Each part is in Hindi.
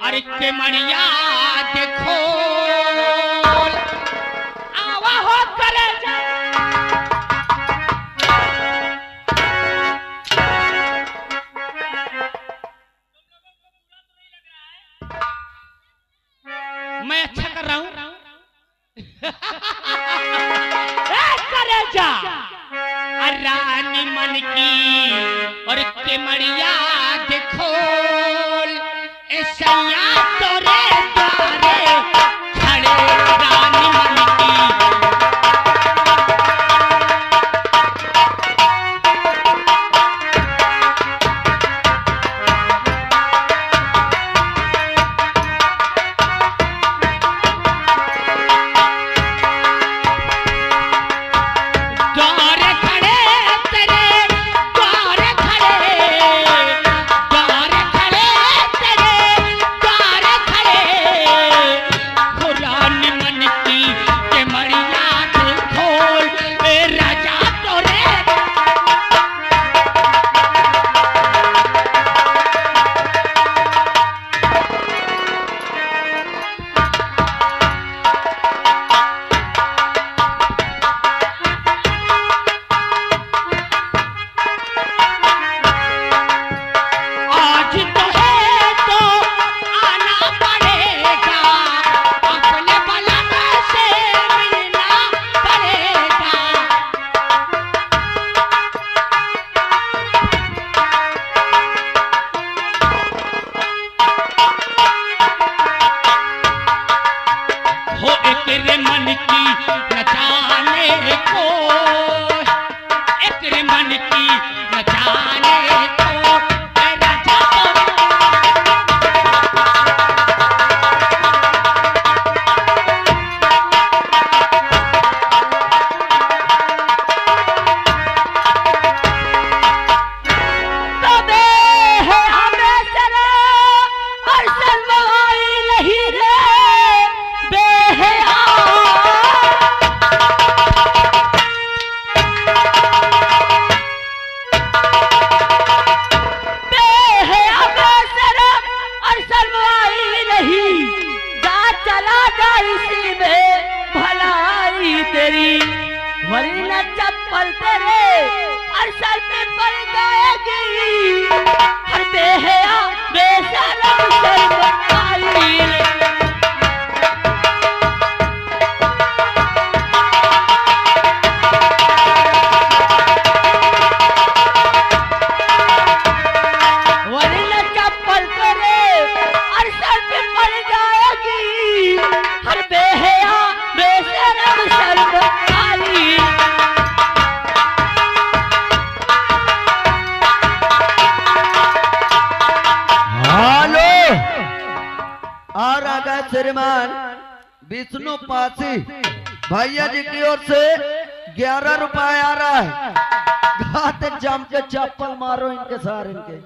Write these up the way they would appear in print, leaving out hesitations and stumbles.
अरे के मणिया देखो आवा हो करे मैं अच्छा कर रहा हूं करे जा रानी मन की और के मणिया देखो ऐसा तोरे द्वारे खड़े रानी मन की चप्पल तेरे और सर पे पड़ जाएगी हर बेहया बेशरम शर्मसाई वरना चप्पल तेरे और सर पे पड़ जाएगी हर बेहया बेशरम शर्मसाई श्रीमान विष्णु पासी भैया जी की ओर से 11 रुपए आ रहा है। घाते जम के चप्पल मारो इनके सारे इनके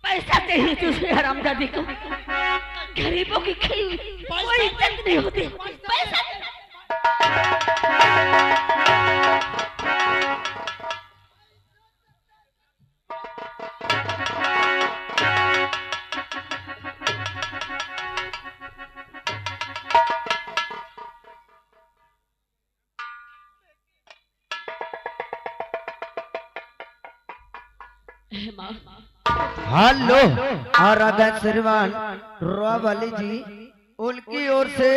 पैसा चाहिए तुझे हरामजादी को गरीबों की कोई इज्जत नहीं होती पैसा हेलो और अगर श्रीमान रोवाली जी उनकी ओर से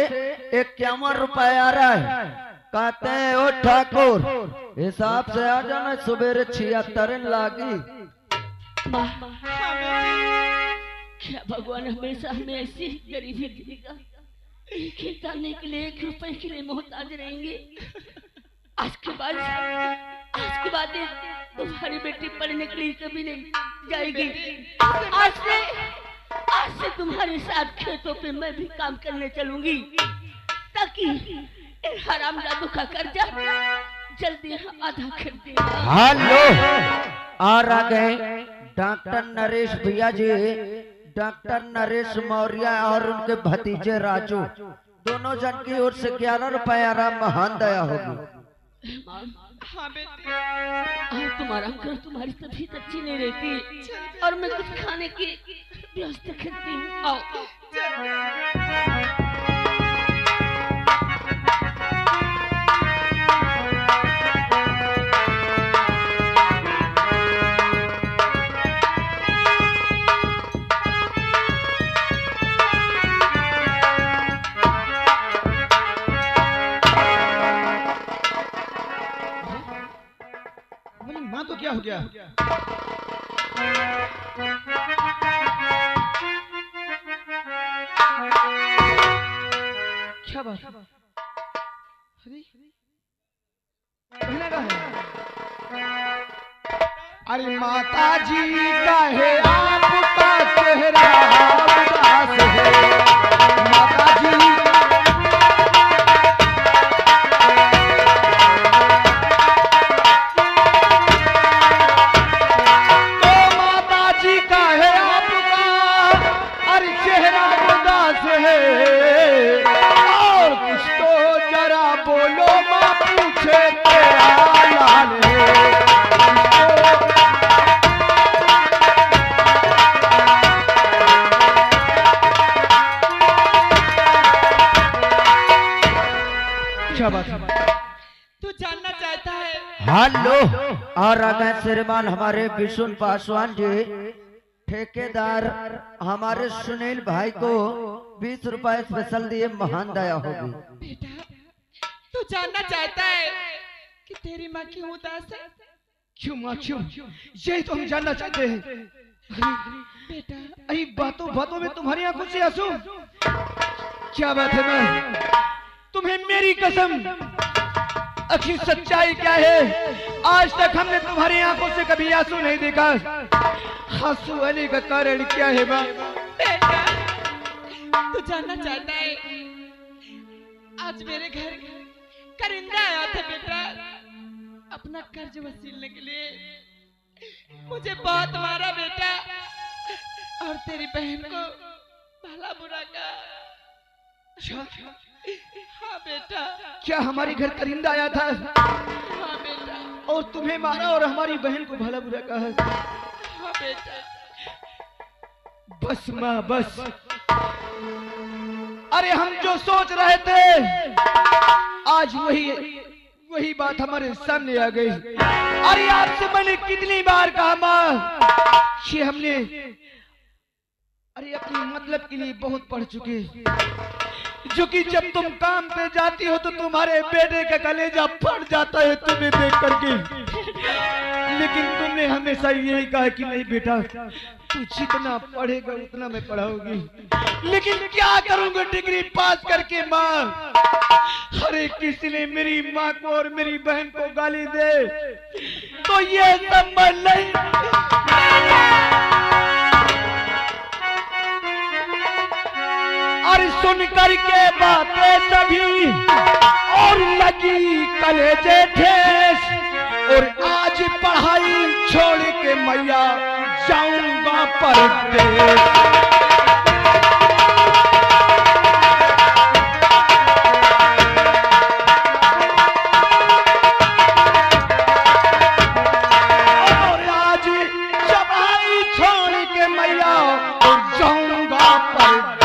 51 रुपए आ रहा है। कहते हैं ओ ठाकुर हिसाब से आ जाना सुबह 76 लागी। क्या भगवान हमेशा हमें ऐसी गरीबी देगा खिलाने के लिए 1 रुपए के लिए मोहताज रहेंगे। आज के बाद तुम्हारी बेटी पढ़ने के लिए कभी नहीं जाएगी। आज से तुम्हारे साथ खेतों पे मैं भी काम करने चलूंगी ताकि हराम जादू का कर्जा जल्दी आधा कर दे। हेलो आ गए डॉक्टर नरेश भैया जी डॉक्टर नरेश मौर्य और उनके भतीजे राजू, दोनों जन की ओर से 11 रुपए आराम महान दया होगी। हाँ बेटे, तुम्हारा अंकल, तुम्हारी तबीयत अच्छी नहीं रहती और मैं कुछ खाने की व्यवस्था करती हूँ। आओ। माँ तो क्या हो गया? क्या बात? अरे माता जी का है आपका चेहरा उदास है, माता जी और कुछ तो जरा बोलो माँ, पूछे तेरा लाल है। क्या बात है? तू जानना चाहता है? हेलो, और अगर श्रीमान हमारे विष्णु पासवान जी ठेकेदार हमारे सुनील भाई को 20 रुपए स्पेशल दिए, महान दया होगी। बेटा, तू जानना चाहता है कि तेरी माँ क्यों उदास है? क्यों माँ, क्यों? यही तो हम जानना चाहते हैं। बेटा, अरे बातों बातों में तुम्हारी आंखों से आंसू, क्या बात है माँ? तुम्हें मेरी कसम, आखिर सच्चाई क्या है? आज तक हमने तुम्हारी आंखों से कभी आंसू नहीं देखा। आंसू आने का कारण क्या है माँ? बेटा, तू जानना चाहता है? आज मेरे घर करिंदा आया था बेटा, अपना कर्ज वसूलने के लिए। मुझे बहुत मारा बेटा, और तेरी बहन को भला बुरा कहा। हाँ बेटा। क्या हमारे घर करिंदा आया था? हाँ बेटा। और तुम्हें मारा और हमारी बहन को भला बुरा कहा? हाँ बेटा। बस माँ, बस। अरे हम जो सोच रहे थे, आज वही बात हमारे सामने आ गई। अरे आपसे मैंने कितनी बार कहा माँ, कि हमने अपने मतलब के लिए बहुत पढ़ चुके, जो कि जब तुम काम पे जाती हो तो तुम्हारे बेटे का कलेजा फट जाता है तुम्हें देख करके। लेकिन तुमने हमेशा यही कहा कि नहीं बेटा, तू जितना पढ़ेगा उतना मैं पढ़ाऊंगी। लेकिन क्या करूंगा डिग्री पास करके माँ? अरे किसी ने मेरी माँ को और मेरी बहन को गाली दे तो ये संभव नहीं। और सुन करके बातें सभी और लगी कलेजे ठेस, और आज पढ़ाई छोड़ के मैया जाऊंगा परदेश। और आज पढ़ाई छोड़ के मैया जाऊंगा परदेश।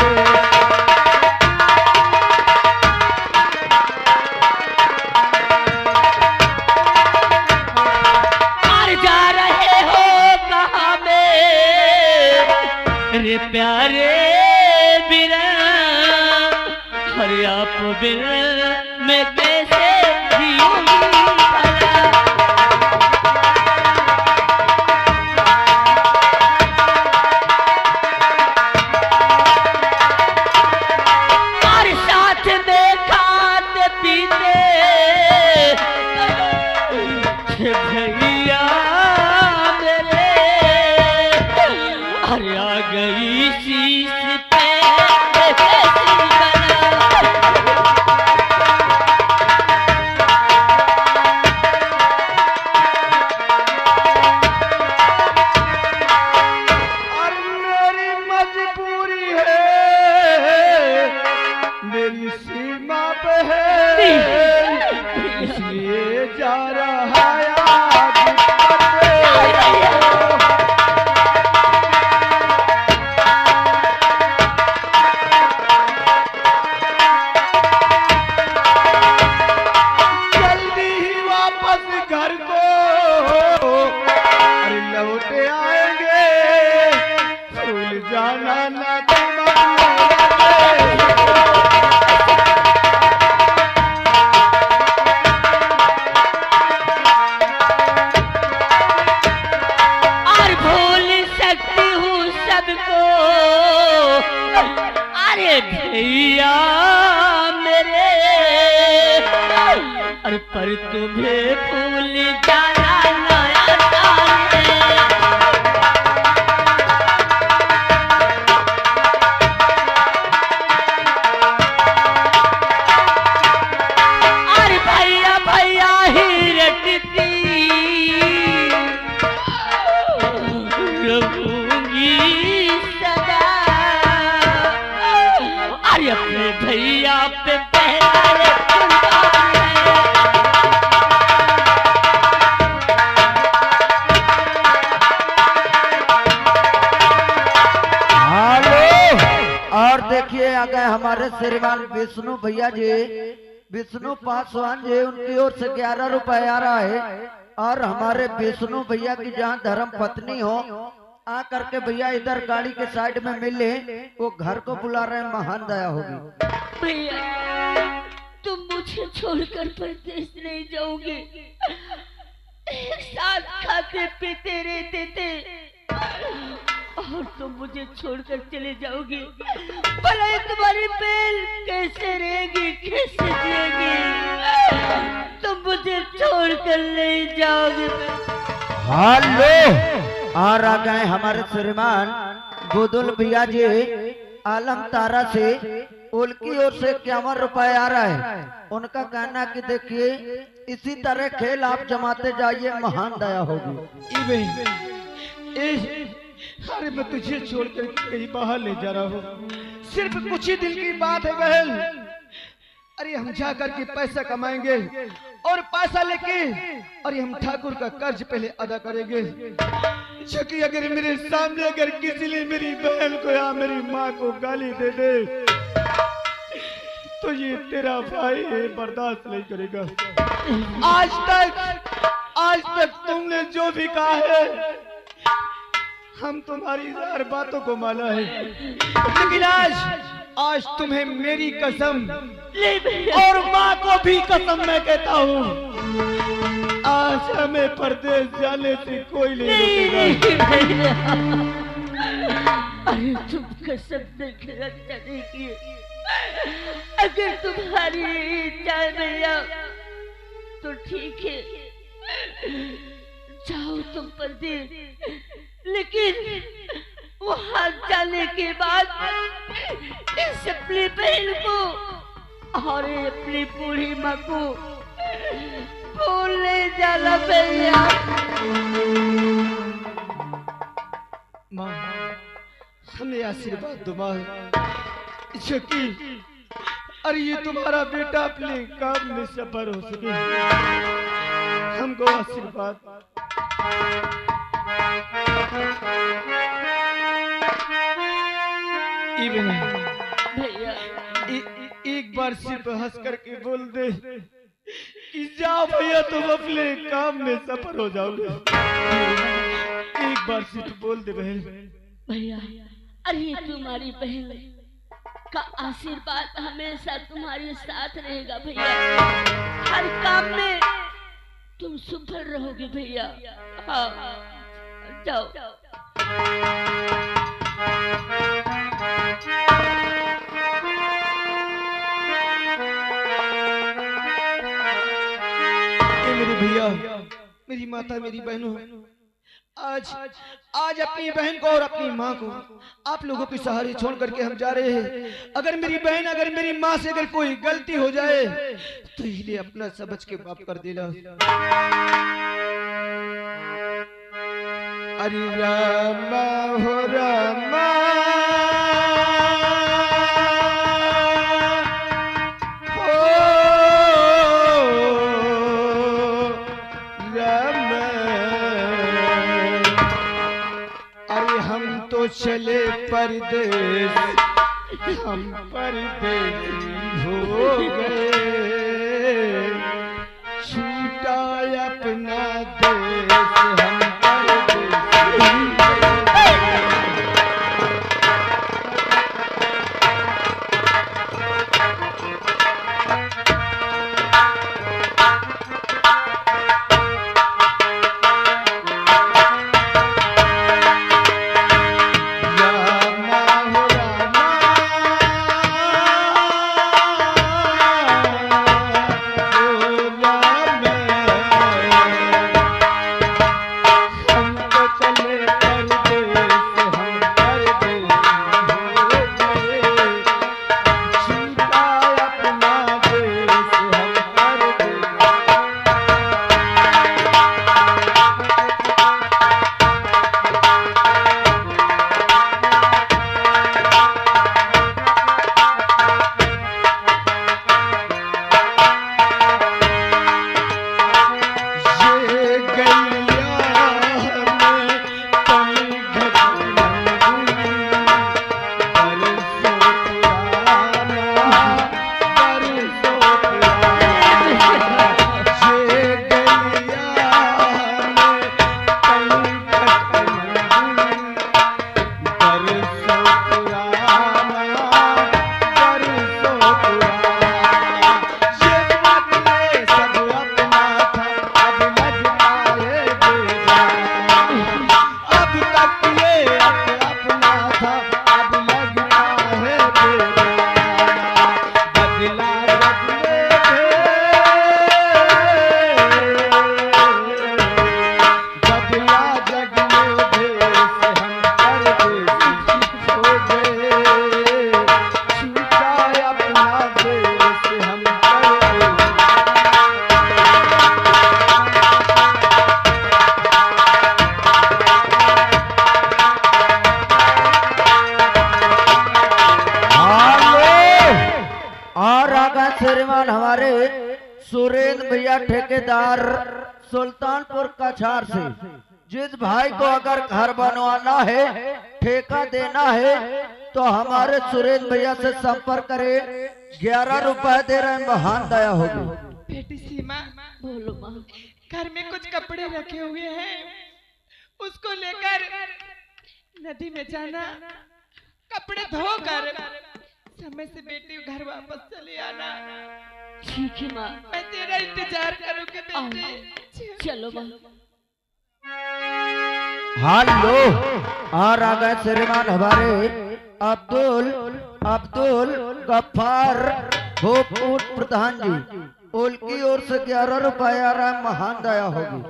रे प्यारे बिना, हरे आप बिना मैं कैसे जीऊंगी भला। और साथ देखा ते पीते भैया मेरे, अरे आ गई शीश पे कैसी बना। मेरी सीमा पे है, इसलिए जा रहा आज जल्दी ही वापस घर को अरे लौटे आएंगे, भूल जाना ना भैया मेरे, और पर तुम्हें भूल जाना नया साल है। अरे भैया भैया ही रटती रहूंगी सदा, अरे अपने भैया पे पहले और देखिए आ गए हमारे श्रीमान विष्णु भैया जी, विष्णु पासवान जी, उनकी ओर से 11 रुपए आ रहा है। और हमारे विष्णु भैया की जहाँ धर्म पत्नी हो आ करके भैया इधर गाड़ी के साइड में मिले, वो घर को बुला रहे हैं, महान दया होगी। भैया तुम मुझे छोड़कर परदेश नहीं जाओगे, एक साथ खाते पीते रहते थे और तुम मुझे छोड़कर चले जाओगे, भला तुम्हारी बहन कैसे रहेगी, कैसे जिएगी? तुम मुझे छोड़कर नहीं जाओगे। हेलो, और आ गए हमारे श्रीमान बुदुल भैया जी आलम तारा से, उनकी ओर से 51 रुपए आ रहा है। उनका कहना कि देखिए इसी तरह खेल आप जमाते जाइए, महान दया होगी। अरे मैं तुझे छोड़कर कहीं बाहर ले जा रहा हूँ, सिर्फ कुछ ही दिन की बात है बहन। अरे हम जा करके पैसा कमाएंगे और पैसा लेके अरे हम ठाकुर का कर्ज पहले अदा करेंगे, जो कि अगर मेरे सामने अगर किसी ने मेरी बहन को या मेरी माँ को गाली दे दे तो ये तेरा भाई बर्दाश्त नहीं करेगा। आज तक तुमने जो भी कहा है हम तुम्हारी हर बातों को माना है, लेकिन आज तुम्हें मेरी कसम और माँ को भी कसम मैं कहता हूँ, आज हमें परदेश जाने से कोई नहीं रोकेगा। अरे तुम कसम देखेगा चले की, अगर तुम्हारी इच्छा है भैया तो ठीक है, जाओ तुम परदेश, लेकिन वहां जाने के बाद इस अपनी बहन को और अपनी बूढ़ी माँ को भूल नहीं जाना भैया। माँ हमें आशीर्वाद दो माँ, जो कि अरे ये तुम्हारा बेटा अपने काम में सफल हो सके, हमको आशीर्वाद। भैया एक बार सिर्फ हंस करके बोल दे कि जाओ भैया तुम अपने काम में सफल हो जाओगे, एक बार सिर्फ बोल दे बहन। भैया अरे तुम्हारी बहन का आशीर्वाद हमेशा तुम्हारे साथ रहेगा भैया, हर काम में तुम सफल रहोगे भैया। हाँ जाओ। मेरे भैया, मेरी माता, मेरी बहनों, आज अपनी बहन को और अपनी माँ को आप लोगों के सहारे छोड़ करके हम जा रहे हैं। अगर मेरी बहन, अगर मेरी माँ से अगर कोई गलती हो जाए तो इन्हें अपना समझ के माफ कर देना। अरे रामा हो रामा, परदेश हम परदेसी हो गए, छूटा अपना देश हम परदेसी हो गए। श्रीमान हमारे सुरेंद्र भैया ठेकेदार सुल्तानपुर कछार से, जिस भाई को अगर घर बनवाना है, ठेका देना है, तो हमारे सुरेंद्र भैया से संपर्क करे। 11 रुपए दे रहे हैं, महान दया होगी। बेटी सीमा, बोलो माँ। घर में कुछ कपड़े रखे हुए हैं, उसको लेकर नदी में जाना, कपड़े धोकर समय से बेटी घर वापस चले आना। ठीक है माँ, मैं तेरा इंतजार करूंगी बेटी। चलो माँ। हेलो, और आ गए श्रीमान हमारे अब्दुल गफ्फार भोजपुर प्रधान जी, उनकी ओर से 11 रुपए आ रहा है, महान दया होगी।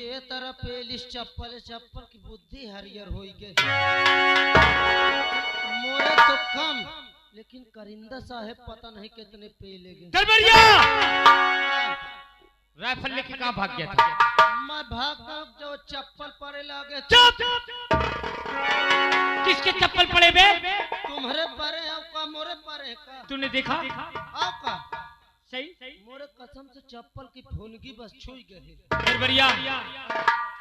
ये तरफ पेलिस चप्पल की बुद्धि हरियर हो गई, मोरे तो कम, लेकिन करिंदा साहेब पता नहीं कितने पे ले गए। राइफल लेके कहाँ भाग गया था? मैं भागा जो चप्पल पड़े लागे। चुप! किसके चप्पल पड़े बे? तुम्हारे परे है का मोरे परे है का? तूने देखा? आपका सही मोरे कसम से चप्पल की फुनगी बस छुई गई। दरबारिया,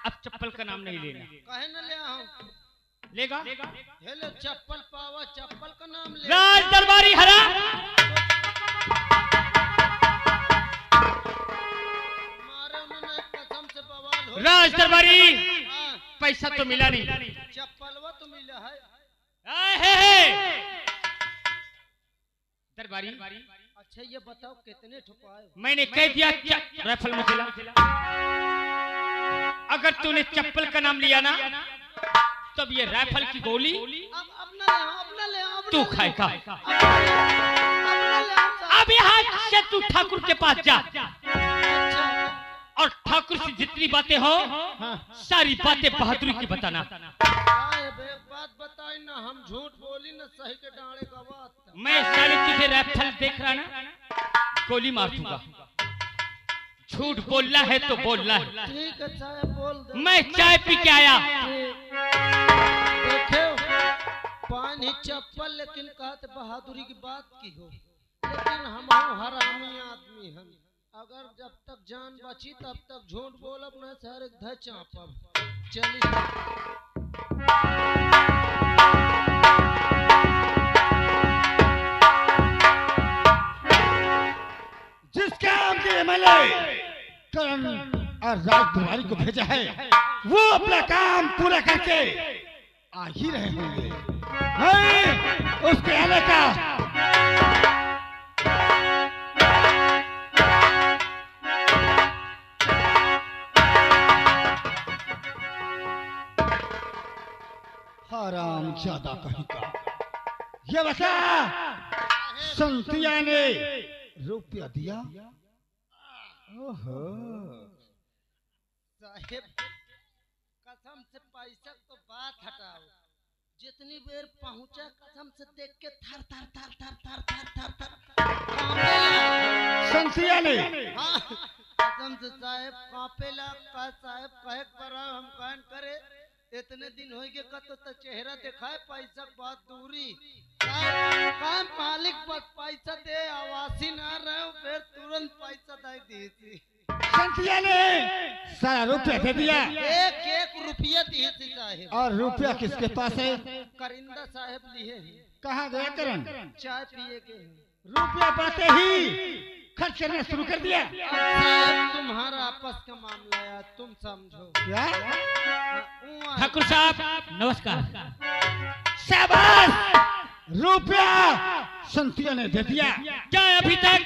अब चप्पल का नाम नहीं लेना। कहे न ले आओ? लेगा? हेलो चप्पल पावा, चप्पल का नाम ले। राज दरबारी हरा। मारे उन्होंने कसम से बवाल हो। राज दरबारी, पैसा तो मिला नहीं, चप्पलवा तो मिला है। दरबारी, अच्छा ये बताओ कितने ठुकाए? मैंने कह दिया राइफल में चला। अगर तूने चप्पल का नाम लिया ना, तब ये राइफल की गोली अपना ले तू खाएगा। अब यहाँ से तू ठाकुर के पास जा, और ठाकुर से जितनी बातें हो, सारी बातें बहादुरी की बताना। बात बताई ना, हम झूठ बोली ना, सही के डाले का बात। मैं साले तुझे राइफल देख रहा ना, गोली मार दूंगा। झूठ बोलना है तो बोलना है। ठीक है चाय बोल दो। मैं चाय पी के आया। देखो पानी चप्पल, लेकिन कहते बहादुरी की बात की हो, लेकिन हम हरामी आदमी हम। अगर जब तक जान बची तब तक झूठ बोलब न, सारे धचापब। चलिए जिस काम के एमएलए करण और राज तिवारी को भेजा है वो अपना काम पूरा करके आ ही रहे होंगे। नहीं, उसके आने का हराम ज्यादा कहीं का। ये बता संतिया ने रुपया दिया? ओहो साहेब कसम से पैसा तो बात हटाओ, जितनी देर पहुंचा कसम से देख के थर थर थर थर थर थर थर थर कांपे लगा। संतिया ने हाँ कसम से साहेब कांपे लगा। साहेब कहे पर हम कहन करे इतने दिन हो गए कतो तो चेहरा दिखाए पैसा बात दूरी काम मालिक बस पैसा दे आवासी ना रहे फिर तुरंत पैसा दे दी थी। संतिया ने सारा रुपया दे दिया। एक एक रुपया दिए थे साहेब। और रुपया किसके पास है? करिंदा साहब लिए हैं। कहाँ गया करण? चाय पिए के हैं। रुपया पाते ही खर्च करना शुरू कर दिया। साहब तुम्हारा आपस का मामला है, तुम समझो। क्या? ठाकुर साहब नमस्कार। शाबाश, रुपया संतिया ने दे दिया। क्या अभी तक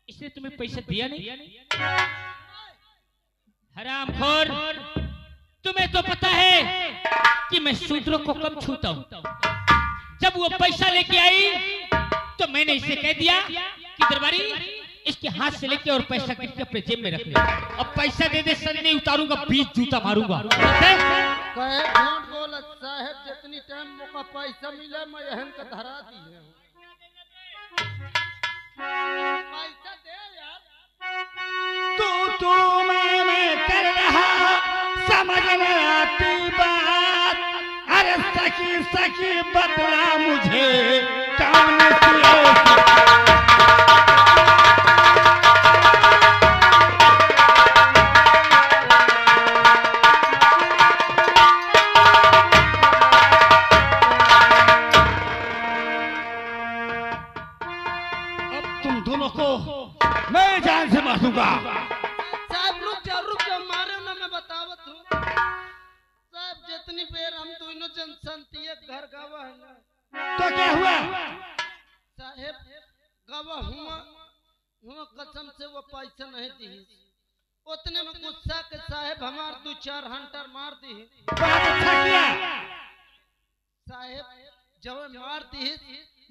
इसने तुम्हें पैसा दिया नहीं? हरामखोर, तुम्हें तो पता है कि मैं शूद्रों को कम छूता हूँ। जब वो पैसा लेके आई तो मैंने इसे कह दिया कि दरबारी इसके हाथ से लेके और पैसा गिफ्ट अपने जेब में रख ले। अब पैसा दे दे सर नहीं उतारूंगा, 20 जूता मारूंगा। कहे झूठ बोला साहब, जितनी टाइम मौका पैसा मिला मैं यहन का धरा दी है। पैसा दे यार। तू मैं कर रहा समझ न आती बात। अरे सखी सखी बतला मुझे कौन सी ऐसी मैं जान से मारूंगा। साहब रुक जाओ मारो ना, मैं बतावत हूँ। साहब जितनी बेर हम दोनों जनसंतिया घर गवा है ना। तो क्या हुआ? साहेब गवा हुआ कसम से वो पैसा नहीं दी। उतने में गुस्सा के साहेब हमार 2-4 हंटर मार दी। बहुत अच्छा किया। साहेब जब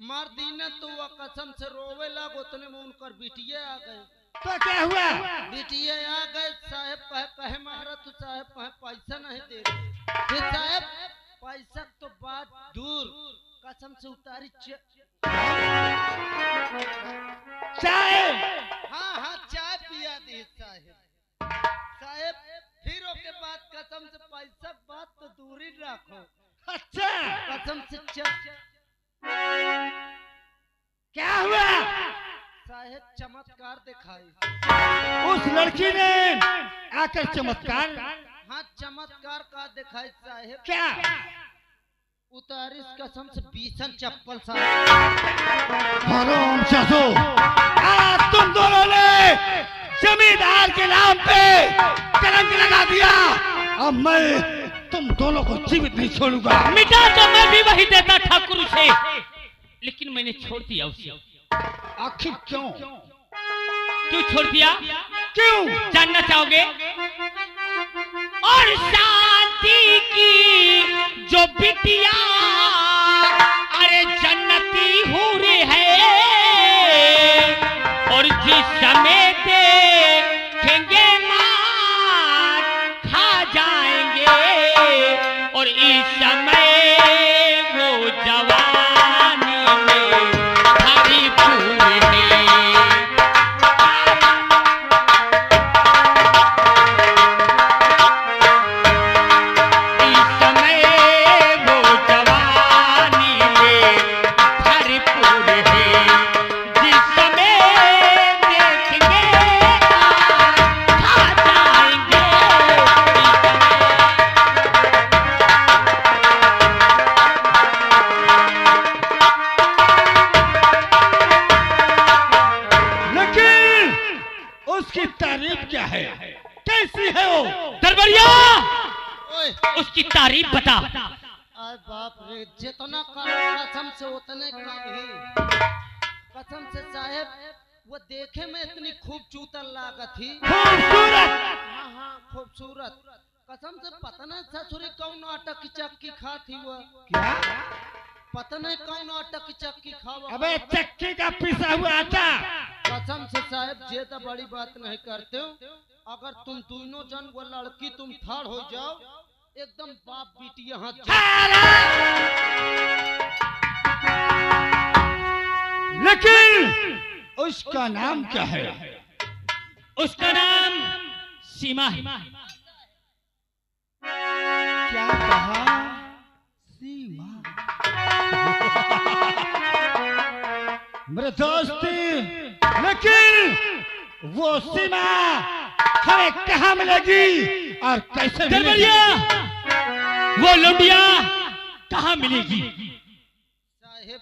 मार दी ना तो वो कसम से रोवे लग। उतने में उनकर बिटिया आ गए। तो क्या हुआ? बिटिया आ गए। साहेब कहे मारा तो साहेब कहे पैसा नहीं दे रहे। फिर साहेब पैसा तो बात दूर कसम से उतारी चाय। हाँ चाय पिया दी साहेब। साहेब फिर ओके बाद कसम से पैसा बात तो दूर ही रखो। अच्छा कसम से क्या हुआ? साहेब चमत्कार दिखाई। उस लड़की ने आकर चमत्कार? हाँ चमत्कार का दिखाई साहेब। क्या? उतारी कसम से 20 चप्पल साहेब। हराम जादो, आज तुम दोनों ने जमींदार के नाम पे कलंक लगा दिया। अब मैं तुम दोनों को जीवित नहीं छोड़ूंगा। मिटा तो मैं भी वही देता ठाकुर से, लेकिन मैंने छोड़ दिया उसे। आखिर क्यों? क्यों छोड़ दिया? क्यों जानना चाहोगे? और शांति की जो बिटिया अरे जन्नती हूरे है, और जिस समय देखेंगे मार खा जाएंगे, और इस समय वो जवानी में हरी फूल है। इस समय वो जवानी उसकी तारीफ बता। अरे बाप रे, जितना करो कसम से उतने कम ही। कसम से साहब, वो देखे में इतनी खूबसूरत लागत थी। खूबसूरत? हाँ हाँ खूबसूरत। कसम से पता नहीं ससुरी कौन आटा की चक्की खा थी वो। क्या? पता नहीं कौन आटा की चक्की खावा। अबे चक्की का पिसा हुआ आटा। कसम से साहब, ये तो बड़ी बात नहीं करते हो। अगर तुम दोनों जन वो लड़की तुम ठाड़ हो जाओ, एकदम बाप बेटी यहाँ लेकिन उसका नाम क्या है? उसका नाम सीमा है। क्या कहा? सीमा। मेरे दोस्ती, लेकिन वो सीमा हमें कहाँ मिलेगी और कैसे मिलेगी? वो लुंडिया कहाँ मिलेगी? साहेब,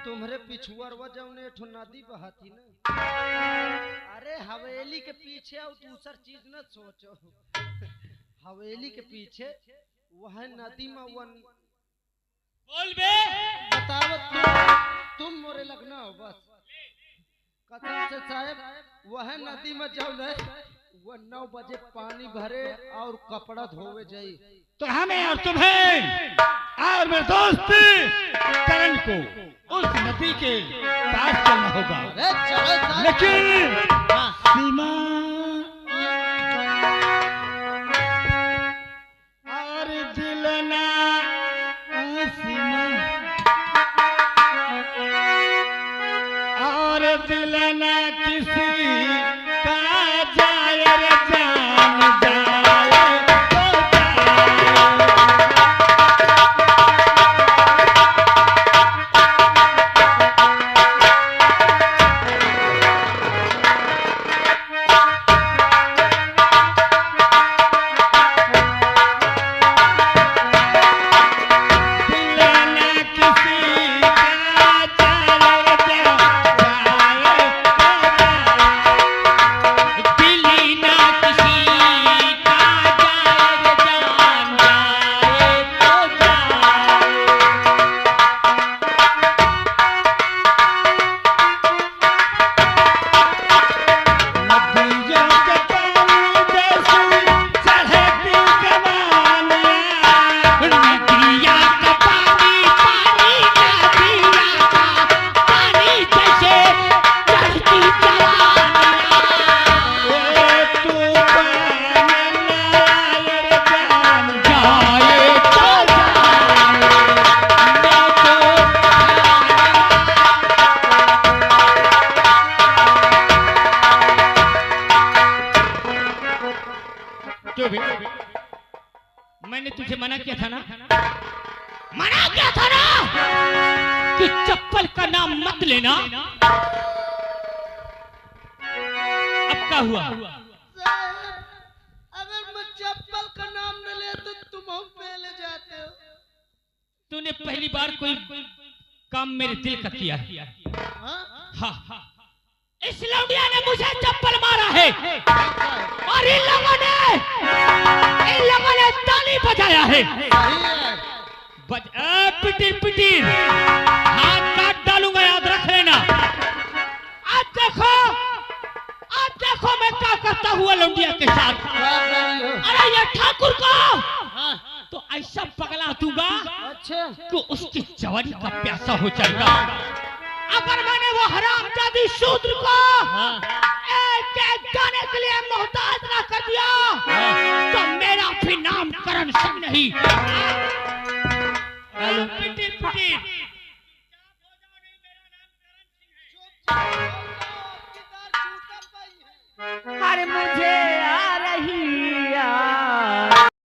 तुम्हारे पिछुआर वजह ठो नदी बहाती ना। अरे हवेली के पीछे और दूसर चीज न सोचो। हवेली के पीछे वह नदी में वन। बोल बे। बताओ तुम मोरे लगना हो बस। कसम से साहब, वह नदी में जाओ ले, वो 9 बजे पानी भरे और कपड़ा धोवे जाई। तो हमें और तुम्हें और मेरे दोस्त करण को उस नदी के पास चलना होगा। अरे चलो साहब। लेकिन सीमा और दिलना, सीमा और दिलना किसी का जाए रे जान जाए तो मैंने तुझे मना किया था ना, मना किया था ना कि चप्पल का नाम मत लेना। अब क्या हुआ? साहब, अगर मैं चप्पल का नाम न ले तो तुम हम पहले जाते हो। तूने पहली बार कोई काम मेरे दिल का किया है। हाँ? हाँ, इस लौंडिया ने मुझे चप्पल मारा है और इन लोगों ने ताली बजाया है। सही है। पिटीर पिटीर हाथ काट डालूंगा, याद रख लेना। आज देखो मैं क्या करता हुआ लौंडिया के साथ। अरे ये ठाकुर को तो ऐसा पगला दूंगा अच्छा, कि उसकी जवानी का प्यासा हो जाएगा। अगर मैंने वो हरामजादी शूद्र को एक एक गाने के लिए मोहताज ना कर दिया तो मेरा भी नामकरण सब नहीं। पिटीर पिटीर अरे मुझे